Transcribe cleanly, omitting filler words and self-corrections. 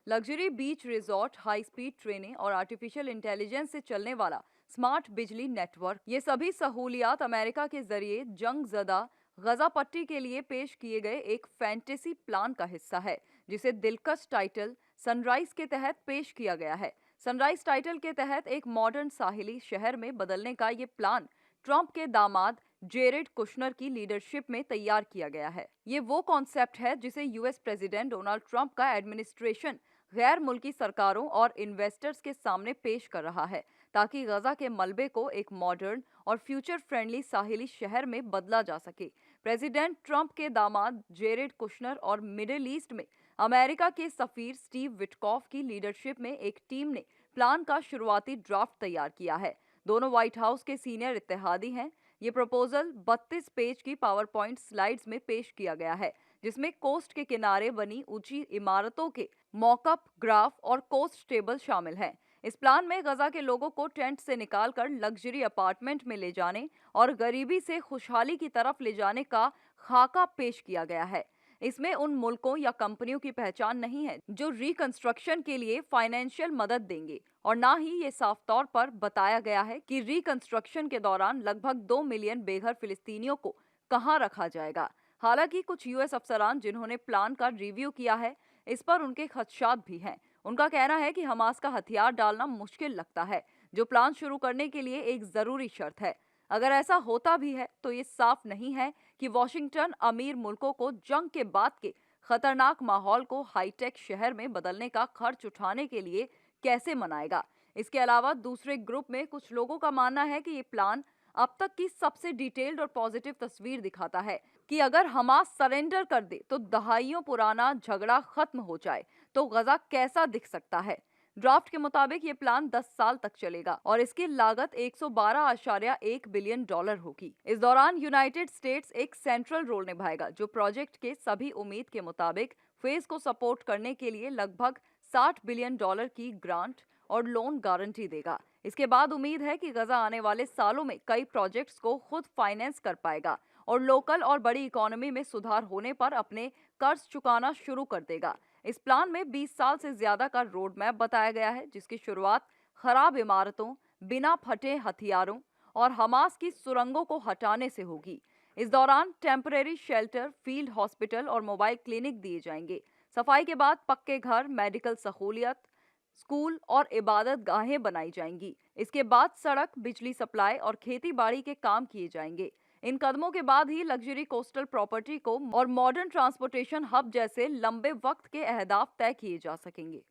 Luxury beach resort, high speed ट्रेनें और artificial intelligence से चलने वाला स्मार्ट बिजली नेटवर्क, ये सभी सहूलियात अमेरिका के जरिए जंग ज़दा गजा पट्टी के लिए पेश किए गए एक फैंटेसी प्लान का हिस्सा है, जिसे दिलकश टाइटल सनराइज के तहत पेश किया गया है। सनराइज टाइटल के तहत एक मॉडर्न साहिली शहर में बदलने का ये प्लान ट्रंप के दामाद जेरेड कुशनर की लीडरशिप में तैयार किया गया है। ये वो कॉन्सेप्ट है जिसे यूएस प्रेसिडेंट डोनाल्ड ट्रंप का एडमिनिस्ट्रेशन गैर मुल्की सरकारों और इन्वेस्टर्स के सामने पेश कर रहा है, ताकि गजा के मलबे को एक मॉडर्न और फ्यूचर फ्रेंडली साहिली शहर में बदला जा सके। प्रेसिडेंट ट्रंप के दामाद जेरेड कुशनर और मिडिल ईस्ट में अमेरिका के सफीर स्टीव विटकॉफ की लीडरशिप में एक टीम ने प्लान का शुरुआती ड्राफ्ट तैयार किया है। दोनों व्हाइट हाउस के सीनियर इत्तेहादी हैं। ये प्रपोजल 32 पेज की पावर पॉइंट स्लाइड्स में पेश किया गया है, जिसमें कोस्ट के किनारे बनी ऊंची इमारतों के मॉकअप ग्राफ और कोस्ट टेबल शामिल हैं। इस प्लान में गजा के लोगों को टेंट से निकालकर लग्जरी अपार्टमेंट में ले जाने और गरीबी से खुशहाली की तरफ ले जाने का खाका पेश किया गया है। इसमें उन मुल्कों या कंपनियों की पहचान नहीं है जो रिकंस्ट्रक्शन के लिए फाइनेंशियल मदद देंगे, और ना ही ये साफ तौर पर बताया गया है कि रिकंस्ट्रक्शन के दौरान लगभग 2 मिलियन बेघर फिलिस्तीनियों को कहां रखा जाएगा। हालांकि कुछ यूएस अफसरान जिन्होंने प्लान का रिव्यू किया है, इस पर उनके खदशात भी हैं। उनका कहना है कि हमास का हथियार डालना मुश्किल लगता है, जो प्लान शुरू करने के लिए एक जरूरी शर्त है। अगर ऐसा होता भी है तो ये साफ नहीं है कि वॉशिंगटन अमीर मुल्कों को जंग के बाद के खतरनाक माहौल को हाईटेक शहर में बदलने का खर्च उठाने के लिए कैसे मनाएगा। इसके अलावा दूसरे ग्रुप में कुछ लोगों का मानना है कि ये प्लान अब तक की सबसे डिटेल्ड और पॉजिटिव तस्वीर दिखाता है कि अगर हमास सरेंडर कर दे तो दहाइयों पुराना झगड़ा खत्म हो जाए तो गजा कैसा दिख सकता है। ड्राफ्ट के मुताबिक ये प्लान 10 साल तक चलेगा और इसकी लागत 112.1 बिलियन डॉलर होगी। इस दौरान यूनाइटेड स्टेट्स एक सेंट्रल रोल निभाएगा, जो प्रोजेक्ट के सभी उम्मीद के मुताबिक फेज को सपोर्ट करने के लिए लगभग 60 बिलियन डॉलर की ग्रांट और लोन गारंटी देगा। इसके बाद उम्मीद है कि गजा आने वाले सालों में कई प्रोजेक्ट्स को खुद फाइनेंस कर पाएगा और लोकल और बड़ी इकोनॉमी में सुधार होने पर अपने कर्ज चुकाना शुरू कर देगा। इस प्लान में 20 साल से ज्यादा का रोड मैप बताया गया है, जिसकी शुरुआत खराब इमारतों, बिना फटे हथियारों और हमास की सुरंगों को हटाने से होगी। इस दौरान टेम्परेरी शेल्टर, फील्ड हॉस्पिटल और मोबाइल क्लिनिक दिए जाएंगे। सफाई के बाद पक्के घर, मेडिकल सहूलियत, स्कूल और इबादत गाहें बनाई जाएंगी। इसके बाद सड़क, बिजली सप्लाई और खेती बाड़ी के काम किए जाएंगे। इन कदमों के बाद ही लग्जरी कोस्टल प्रॉपर्टी को और मॉडर्न ट्रांसपोर्टेशन हब जैसे लंबे वक्त के अहदाफ तय किए जा सकेंगे।